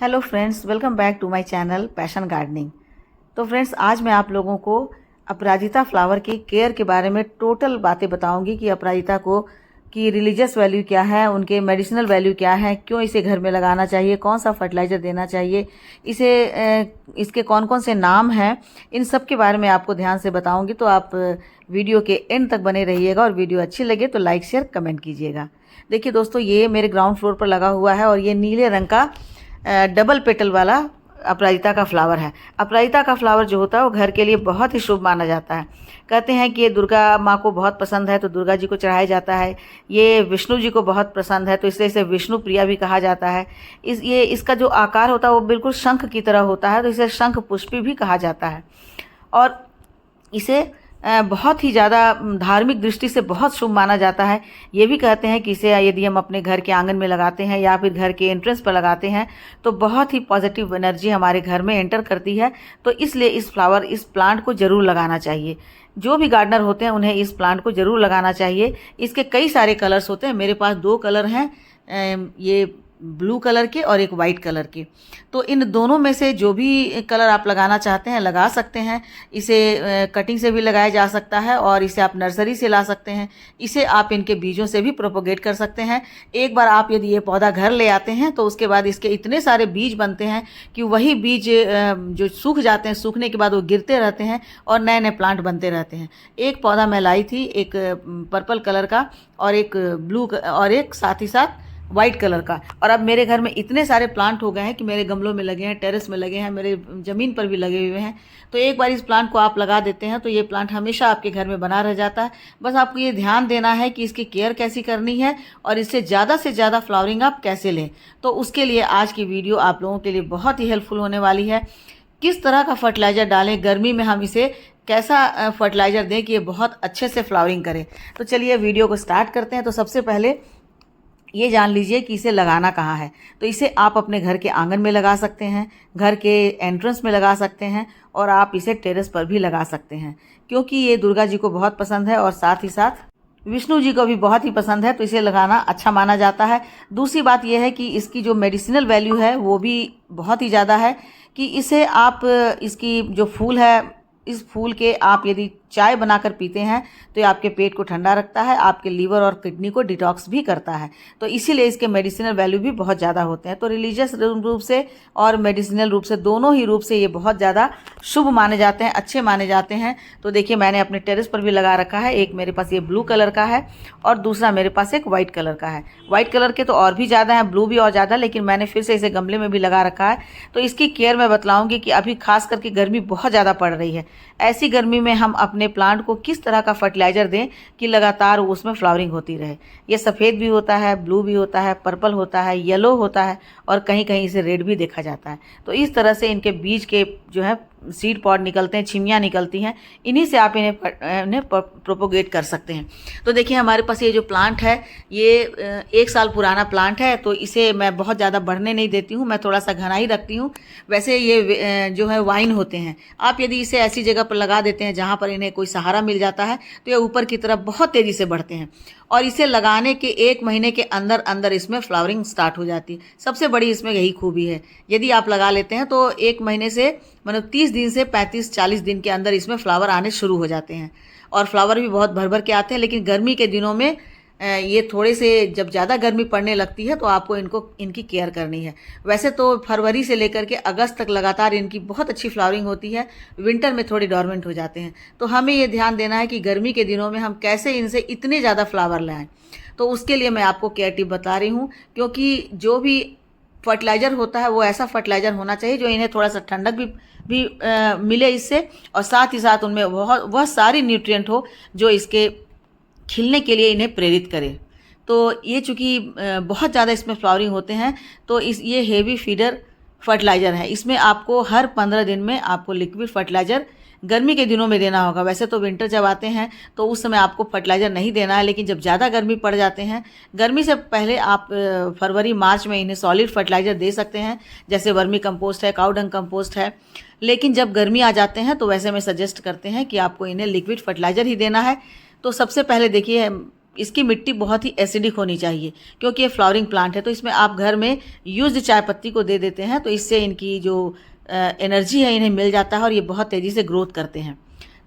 Hello friends, welcome back to my channel passion gardening. तो friends, आज मैं आप लोगों को अपराजिता फ्लावर की केयर के बारे में टोटल बातें बताऊंगी कि अपराजिता को की रिलीजियस वैल्यू क्या है, उनके मेडिसिनल वैल्यू क्या है, क्यों इसे घर में लगाना चाहिए, कौन सा फर्टिलाइज़र देना चाहिए, इसके कौन कौन से नाम हैं, इन सब के बारे में आपको ध्यान से बताऊंगी। तो आप वीडियो के एंड तक बने रहिएगा और वीडियो अच्छी लगे तो लाइक शेयर कमेंट कीजिएगा। देखिए दोस्तों, ये मेरे ग्राउंड फ्लोर पर लगा हुआ है और ये नीले रंग का डबल पेटल वाला अपराजिता का फ्लावर है। अपराजिता का फ्लावर जो होता है वो घर के लिए बहुत ही शुभ माना जाता है। कहते हैं कि ये दुर्गा माँ को बहुत पसंद है तो दुर्गा जी को चढ़ाया जाता है। ये विष्णु जी को बहुत पसंद है तो इसलिए इसे विष्णु प्रिया भी कहा जाता है। इसका जो आकार होता है वो बिल्कुल शंख की तरह होता है तो इसे शंख पुष्पी भी कहा जाता है। और इसे बहुत ही ज़्यादा धार्मिक दृष्टि से बहुत शुभ माना जाता है। ये भी कहते हैं कि इसे यदि हम अपने घर के आंगन में लगाते हैं या फिर घर के एंट्रेंस पर लगाते हैं तो बहुत ही पॉजिटिव एनर्जी हमारे घर में एंटर करती है। तो इसलिए इस प्लांट को ज़रूर लगाना चाहिए। जो भी गार्डनर होते हैं उन्हें इस प्लांट को ज़रूर लगाना चाहिए। इसके कई सारे कलर्स होते हैं। मेरे पास 2 कलर हैं, ये ब्लू कलर के और एक वाइट कलर के। तो इन दोनों में से जो भी कलर आप लगाना चाहते हैं लगा सकते हैं। इसे कटिंग से भी लगाया जा सकता है और इसे आप नर्सरी से ला सकते हैं। इसे आप इनके बीजों से भी प्रोपोगेट कर सकते हैं। एक बार आप यदि ये पौधा घर ले आते हैं तो उसके बाद इसके इतने सारे बीज बनते हैं कि वही बीज जो सूख जाते हैं, सूखने के बाद वो गिरते रहते हैं और नए नए प्लांट बनते रहते हैं। एक पौधा मैं लाई थी, एक पर्पल कलर का और एक ब्लू और एक साथ ही साथ वाइट कलर का। और अब मेरे घर में इतने सारे प्लांट हो गए हैं कि मेरे गमलों में लगे हैं, टेरेस में लगे हैं, मेरे ज़मीन पर भी लगे हुए हैं। तो एक बार इस प्लांट को आप लगा देते हैं तो ये प्लांट हमेशा आपके घर में बना रह जाता है। बस आपको ये ध्यान देना है कि इसकी केयर कैसी करनी है और इससे ज़्यादा से ज़्यादा फ्लावरिंग आप कैसे लें। तो उसके लिए आज की वीडियो आप लोगों के लिए बहुत ही हेल्पफुल होने वाली है। किस तरह का फर्टिलाइज़र डालें, गर्मी में हम इसे कैसा फर्टिलाइज़र दें कि ये बहुत अच्छे से फ्लावरिंग करे। तो चलिए वीडियो को स्टार्ट करते हैं। तो सबसे पहले ये जान लीजिए कि इसे लगाना कहाँ है। तो इसे आप अपने घर के आंगन में लगा सकते हैं, घर के एंट्रेंस में लगा सकते हैं और आप इसे टेरेस पर भी लगा सकते हैं, क्योंकि ये दुर्गा जी को बहुत पसंद है और साथ ही साथ विष्णु जी को भी बहुत ही पसंद है तो इसे लगाना अच्छा माना जाता है। दूसरी बात यह है कि इसकी जो मेडिसिनल वैल्यू है वो भी बहुत ही ज़्यादा है कि इसे आप इसकी जो फूल है, इस फूल के आप यदि चाय बनाकर पीते हैं तो ये आपके पेट को ठंडा रखता है, आपके लीवर और किडनी को डिटॉक्स भी करता है। तो इसीलिए इसके मेडिसिनल वैल्यू भी बहुत ज़्यादा होते हैं। तो रिलीजियस रूप से और मेडिसिनल रूप से, दोनों ही रूप से ये बहुत ज़्यादा शुभ माने जाते हैं, अच्छे माने जाते हैं। तो देखिए, मैंने अपने टेरेस पर भी लगा रखा है। एक मेरे पास ये ब्लू कलर का है और दूसरा मेरे पास एक वाइट कलर का है। वाइट कलर के तो और भी ज़्यादा हैं, ब्लू भी और ज़्यादा, लेकिन मैंने फिर से इसे गमले में भी लगा रखा है। तो इसकी केयर मैं बतलाऊँगी कि अभी खास करके गर्मी बहुत ज़्यादा पड़ रही है। ऐसी गर्मी में हम अपने प्लांट को किस तरह का फर्टिलाइज़र दें कि लगातार उसमें फ्लावरिंग होती रहे। ये सफ़ेद भी होता है, ब्लू भी होता है, पर्पल होता है, येलो होता है और कहीं कहीं इसे रेड भी देखा जाता है। तो इस तरह से इनके बीज के जो है सीड पॉड निकलते हैं, छिमियाँ निकलती हैं। इन्हीं से आप इन्हें प्रोपोगेट कर सकते हैं। तो देखिए, हमारे पास ये जो प्लांट है ये 1 साल पुराना प्लांट है। तो इसे मैं बहुत ज़्यादा बढ़ने नहीं देती हूँ, मैं थोड़ा सा घना ही रखती हूँ। वैसे ये जो है वाइन होते हैं, आप यदि इसे ऐसी जगह पर लगा देते हैं जहाँ पर इन्हें कोई सहारा मिल जाता है तो ये ऊपर की तरफ बहुत तेज़ी से बढ़ते हैं और इसे लगाने के 1 महीने के अंदर अंदर इसमें फ्लावरिंग स्टार्ट हो जाती है। सबसे बड़ी इसमें यही खूबी है। यदि आप लगा लेते हैं तो 1 महीने से मतलब 30 दिन से 35-40 दिन के अंदर इसमें फ्लावर आने शुरू हो जाते हैं और फ्लावर भी बहुत भर भर के आते हैं। लेकिन गर्मी के दिनों में ये थोड़े से, जब ज़्यादा गर्मी पड़ने लगती है तो आपको इनकी केयर करनी है। वैसे तो फरवरी से लेकर के अगस्त तक लगातार इनकी बहुत अच्छी फ्लावरिंग होती है, विंटर में थोड़ी डॉर्मेंट हो जाते हैं। तो हमें ये ध्यान देना है कि गर्मी के दिनों में हम कैसे इनसे इतने ज़्यादा फ्लावर लाएँ। तो उसके लिए मैं आपको केयर टिप बता रही हूँ, क्योंकि जो भी फर्टिलाइज़र होता है वो ऐसा फर्टिलाइज़र होना चाहिए जो इन्हें थोड़ा सा ठंडक भी मिले इससे, और साथ ही साथ उनमें वह सारी न्यूट्रिएंट हो जो इसके खिलने के लिए इन्हें प्रेरित करे। तो ये चूँकि बहुत ज़्यादा इसमें फ्लावरिंग होते हैं तो ये हेवी फीडर फर्टिलाइज़र है। इसमें आपको हर 15 दिन में आपको लिक्विड फर्टिलाइज़र गर्मी के दिनों में देना होगा। वैसे तो विंटर जब आते हैं तो उस समय आपको फर्टिलाइज़र नहीं देना है, लेकिन जब ज़्यादा गर्मी पड़ जाते हैं, गर्मी से पहले आप फरवरी मार्च में इन्हें सॉलिड फर्टिलाइज़र दे सकते हैं, जैसे वर्मी कंपोस्ट है, काऊ डंग कंपोस्ट है। लेकिन जब गर्मी आ जाते हैं तो वैसे में सजेस्ट करते हैं कि आपको इन्हें लिक्विड फर्टिलाइज़र ही देना है। तो सबसे पहले देखिए, इसकी मिट्टी बहुत ही एसिडिक होनी चाहिए, क्योंकि ये फ्लावरिंग प्लांट है। तो इसमें आप घर में यूज्ड चाय पत्ती को दे देते हैं तो इससे इनकी जो एनर्जी है इन्हें मिल जाता है और ये बहुत तेज़ी से ग्रोथ करते हैं।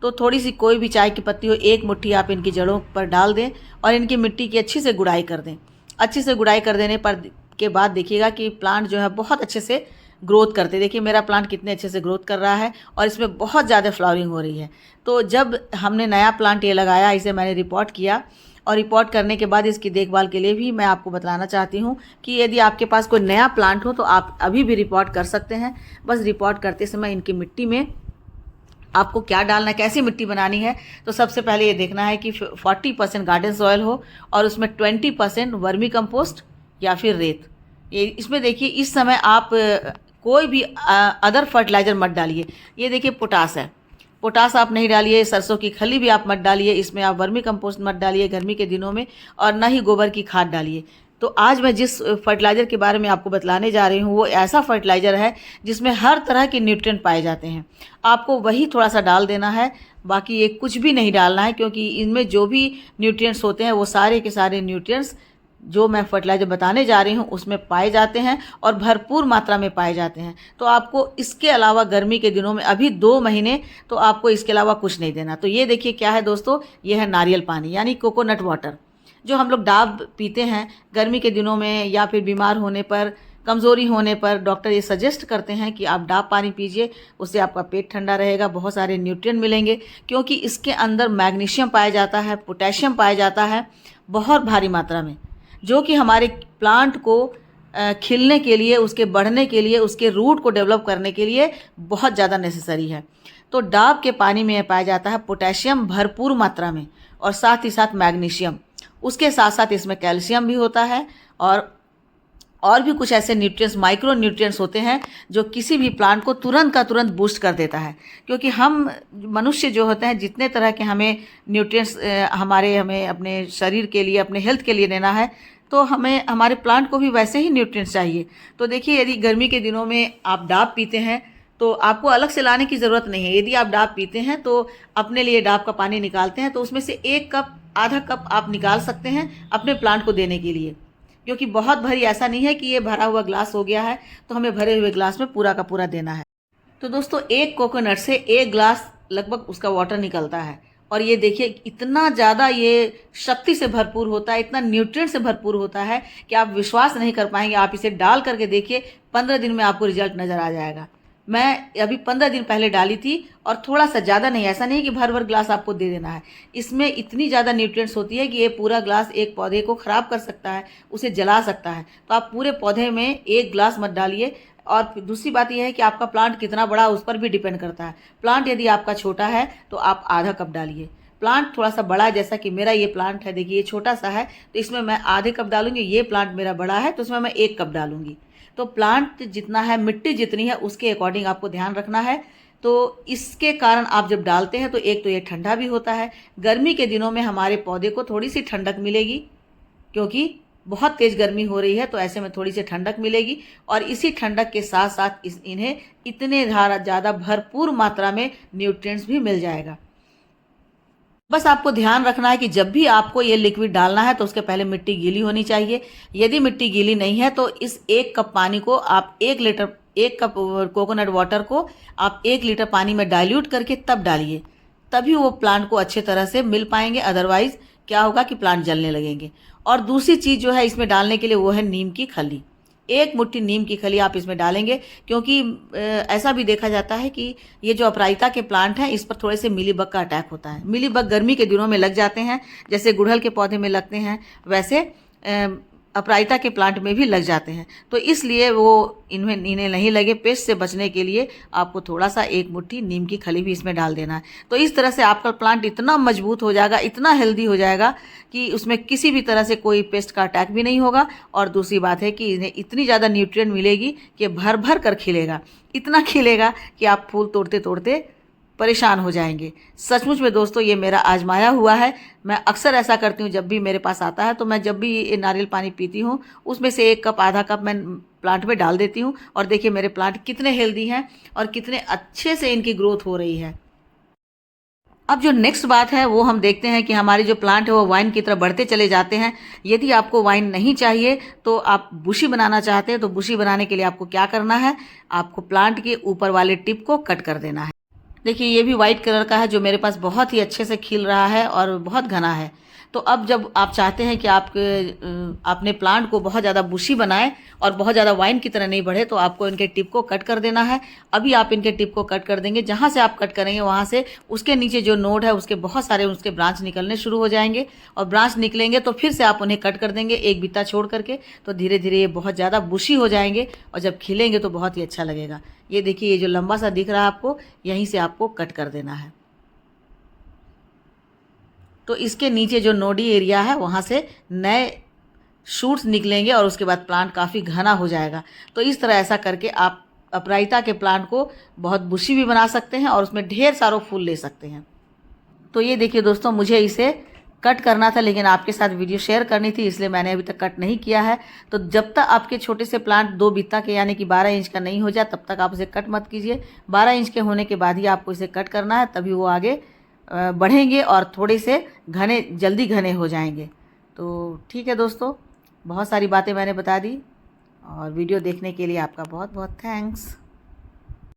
तो थोड़ी सी कोई भी चाय की पत्ती हो, एक मुट्ठी आप इनकी जड़ों पर डाल दें और इनकी मिट्टी की अच्छी से गुड़ाई कर दें। अच्छी से गुड़ाई कर देने पर के बाद देखिएगा कि प्लांट जो है बहुत अच्छे से ग्रोथ करते। देखिए मेरा प्लांट कितने अच्छे से ग्रोथ कर रहा है और इसमें बहुत ज़्यादा फ्लावरिंग हो रही है। तो जब हमने नया प्लांट ये लगाया, इसे मैंने रिपोर्ट किया और रिपोर्ट करने के बाद इसकी देखभाल के लिए भी मैं आपको बताना चाहती हूँ कि यदि आपके पास कोई नया प्लांट हो तो आप अभी भी रिपोर्ट कर सकते हैं। बस रिपोर्ट करते समय इनकी मिट्टी में आपको क्या डालना है, कैसी मिट्टी बनानी है, तो सबसे पहले ये देखना है कि 40% गार्डन सॉयल हो और उसमें 20% वर्मी कंपोस्ट या फिर रेत। ये इसमें देखिए इस समय आप कोई भी अदर फर्टिलाइज़र मत डालिए। ये देखिए पोटास है, पोटास आप नहीं डालिए। सरसों की खली भी आप मत डालिए, इसमें आप वर्मी कंपोस्ट मत डालिए गर्मी के दिनों में, और ना ही गोबर की खाद डालिए। तो आज मैं जिस फर्टिलाइज़र के बारे में आपको बतलाने जा रही हूँ वो ऐसा फर्टिलाइज़र है जिसमें हर तरह के न्यूट्रिएंट पाए जाते हैं। आपको वही थोड़ा सा डाल देना है, बाकी ये कुछ भी नहीं डालना है, क्योंकि इनमें जो भी न्यूट्रिएंट्स होते हैं वो सारे के सारे न्यूट्रिएंट्स जो मैं फर्टिलाइज़र बताने जा रही हूँ उसमें पाए जाते हैं और भरपूर मात्रा में पाए जाते हैं। तो आपको इसके अलावा गर्मी के दिनों में अभी 2 महीने तो आपको इसके अलावा कुछ नहीं देना। तो ये देखिए क्या है दोस्तों, ये है नारियल पानी यानी कोकोनट वाटर, जो हम लोग डाब पीते हैं गर्मी के दिनों में या फिर बीमार होने पर, कमज़ोरी होने पर डॉक्टर ये सजेस्ट करते हैं कि आप डाब पानी पीजिए, उससे आपका पेट ठंडा रहेगा, बहुत सारे न्यूट्रिएंट मिलेंगे, क्योंकि इसके अंदर मैग्नीशियम पाया जाता है, पोटेशियम पाया जाता है बहुत भारी मात्रा में, जो कि हमारे प्लांट को खिलने के लिए, उसके बढ़ने के लिए, उसके रूट को डेवलप करने के लिए बहुत ज़्यादा नेसेसरी है। तो डाब के पानी में पाया जाता है पोटेशियम भरपूर मात्रा में और साथ ही साथ मैग्नीशियम, उसके साथ साथ इसमें कैल्शियम भी होता है और भी कुछ ऐसे न्यूट्रिएंट्स, माइक्रो न्यूट्रिएंट्स होते हैं जो किसी भी प्लांट को तुरंत का तुरंत बूस्ट कर देता है। क्योंकि हम मनुष्य जो होते हैं जितने तरह के हमें न्यूट्रिएंट्स हमें अपने शरीर के लिए, अपने हेल्थ के लिए लेना है, तो हमें हमारे प्लांट को भी वैसे ही न्यूट्रिएंट्स चाहिए। तो देखिए यदि गर्मी के दिनों में आप डाब पीते हैं तो आपको अलग से लाने की ज़रूरत नहीं है। यदि आप डाब पीते हैं तो अपने लिए डाब का पानी निकालते हैं तो उसमें से 1 कप, आधा कप आप निकाल सकते हैं अपने प्लांट को देने के लिए, क्योंकि बहुत भरी ऐसा नहीं है कि ये भरा हुआ ग्लास हो गया है तो हमें भरे हुए ग्लास में पूरा का पूरा देना है। तो दोस्तों 1 कोकोनट से 1 ग्लास लगभग उसका वाटर निकलता है और ये देखिए इतना ज़्यादा ये शक्ति से भरपूर होता है, इतना न्यूट्रिएंट से भरपूर होता है कि आप विश्वास नहीं कर पाएंगे। आप इसे डाल करके देखिए, 15 दिन में आपको रिजल्ट नज़र आ जाएगा। मैं अभी 15 दिन पहले डाली थी और थोड़ा सा ज़्यादा नहीं, ऐसा नहीं कि भर भर ग्लास आपको दे देना है। इसमें इतनी ज़्यादा न्यूट्रिएंट्स होती है कि ये पूरा ग्लास एक पौधे को ख़राब कर सकता है, उसे जला सकता है। तो आप पूरे पौधे में 1 ग्लास मत डालिए। और दूसरी बात यह है कि आपका प्लांट कितना बड़ा उस पर भी डिपेंड करता है। प्लांट यदि आपका छोटा है तो आप आधा कप डालिए। प्लांट थोड़ा सा बड़ा है, जैसा कि मेरा ये प्लांट है, देखिए ये छोटा सा है तो इसमें मैं आधे कप डालूंगी। ये प्लांट मेरा बड़ा है तो इसमें मैं 1 कप डालूंगी। तो प्लांट जितना है, मिट्टी जितनी है, उसके अकॉर्डिंग आपको ध्यान रखना है। तो इसके कारण आप जब डालते हैं तो एक तो ये ठंडा भी होता है। गर्मी के दिनों में हमारे पौधे को थोड़ी सी ठंडक मिलेगी, क्योंकि बहुत तेज़ गर्मी हो रही है, तो ऐसे में थोड़ी सी ठंडक मिलेगी और इसी ठंडक के साथ साथ इन्हें इतने ज़्यादा भरपूर मात्रा में न्यूट्रिएंट्स भी मिल जाएगा। बस आपको ध्यान रखना है कि जब भी आपको ये लिक्विड डालना है तो उसके पहले मिट्टी गीली होनी चाहिए। यदि मिट्टी गीली नहीं है तो इस 1 कप पानी को आप 1 कप कोकोनट वाटर को आप 1 लीटर पानी में डाइल्यूट करके तब डालिए, तभी वो प्लांट को अच्छे तरह से मिल पाएंगे। अदरवाइज क्या होगा कि प्लांट जलने लगेंगे। और दूसरी चीज़ जो है इसमें डालने के लिए वो है नीम की खली। 1 मुट्ठी नीम की खली आप इसमें डालेंगे, क्योंकि ऐसा भी देखा जाता है कि ये जो अपराजिता के प्लांट हैं इस पर थोड़े से मिलीबग का अटैक होता है। मिलीबग गर्मी के दिनों में लग जाते हैं, जैसे गुड़हल के पौधे में लगते हैं वैसे अपराजिता के प्लांट में भी लग जाते हैं। तो इसलिए वो इन्हें नहीं लगे, पेस्ट से बचने के लिए आपको थोड़ा सा 1 मुट्ठी नीम की खली भी इसमें डाल देना है। तो इस तरह से आपका प्लांट इतना मजबूत हो जाएगा, इतना हेल्दी हो जाएगा कि उसमें किसी भी तरह से कोई पेस्ट का अटैक भी नहीं होगा। और दूसरी बात है कि इन्हें इतनी ज़्यादा न्यूट्रिएंट मिलेगी कि भर भर कर खिलेगा, इतना खिलेगा कि आप फूल तोड़ते तोड़ते परेशान हो जाएंगे। सचमुच में दोस्तों ये मेरा आजमाया हुआ है। मैं अक्सर ऐसा करती हूँ, जब भी मेरे पास आता है तो मैं जब भी ये नारियल पानी पीती हूँ उसमें से 1 कप, आधा कप मैं प्लांट में डाल देती हूँ। और देखिए मेरे प्लांट कितने हेल्दी हैं और कितने अच्छे से इनकी ग्रोथ हो रही है। अब जो नेक्स्ट बात है वो हम देखते हैं कि हमारे जो प्लांट है वो वाइन की तरफ बढ़ते चले जाते हैं। यदि आपको वाइन नहीं चाहिए तो आप बुशी बनाना चाहते हैं, तो बुशी बनाने के लिए आपको क्या करना है, आपको प्लांट के ऊपर वाले टिप को कट कर देना है। देखिए ये भी वाइट कलर का है जो मेरे पास बहुत ही अच्छे से खिल रहा है और बहुत घना है। तो अब जब आप चाहते हैं कि अपने प्लांट को बहुत ज़्यादा बुशी बनाए और बहुत ज़्यादा वाइन की तरह नहीं बढ़े, तो आपको इनके टिप को कट कर देना है। अभी आप इनके टिप को कट कर देंगे, जहाँ से आप कट करेंगे वहाँ से उसके नीचे जो नोड है उसके बहुत सारे उसके ब्रांच निकलने शुरू हो जाएंगे, और ब्रांच निकलेंगे तो फिर से आप उन्हें कट कर देंगे एक बित्ता छोड़ करके। तो धीरे धीरे ये बहुत ज़्यादा बुशी हो जाएंगे और जब खिलेंगे तो बहुत ही अच्छा लगेगा। ये देखिए ये जो लंबा सा दिख रहा है आपको, यहीं से आपको कट कर देना है। तो इसके नीचे जो नोडी एरिया है वहाँ से नए शूट्स निकलेंगे और उसके बाद प्लांट काफ़ी घना हो जाएगा। तो इस तरह ऐसा करके आप अपराजिता के प्लांट को बहुत बुशी भी बना सकते हैं और उसमें ढेर सारे फूल ले सकते हैं। तो ये देखिए दोस्तों, मुझे इसे कट करना था लेकिन आपके साथ वीडियो शेयर करनी थी, इसलिए मैंने अभी तक कट नहीं किया है। तो जब तक आपके छोटे से प्लांट 2 बित्ता के यानी कि 12 इंच का नहीं हो जाए तब तक आप उसे कट मत कीजिए। 12 इंच के होने के बाद ही आपको इसे कट करना है, तभी वो आगे बढ़ेंगे और थोड़े से घने, जल्दी घने हो जाएंगे। तो ठीक है दोस्तों, बहुत सारी बातें मैंने बता दी और वीडियो देखने के लिए आपका बहुत बहुत थैंक्स।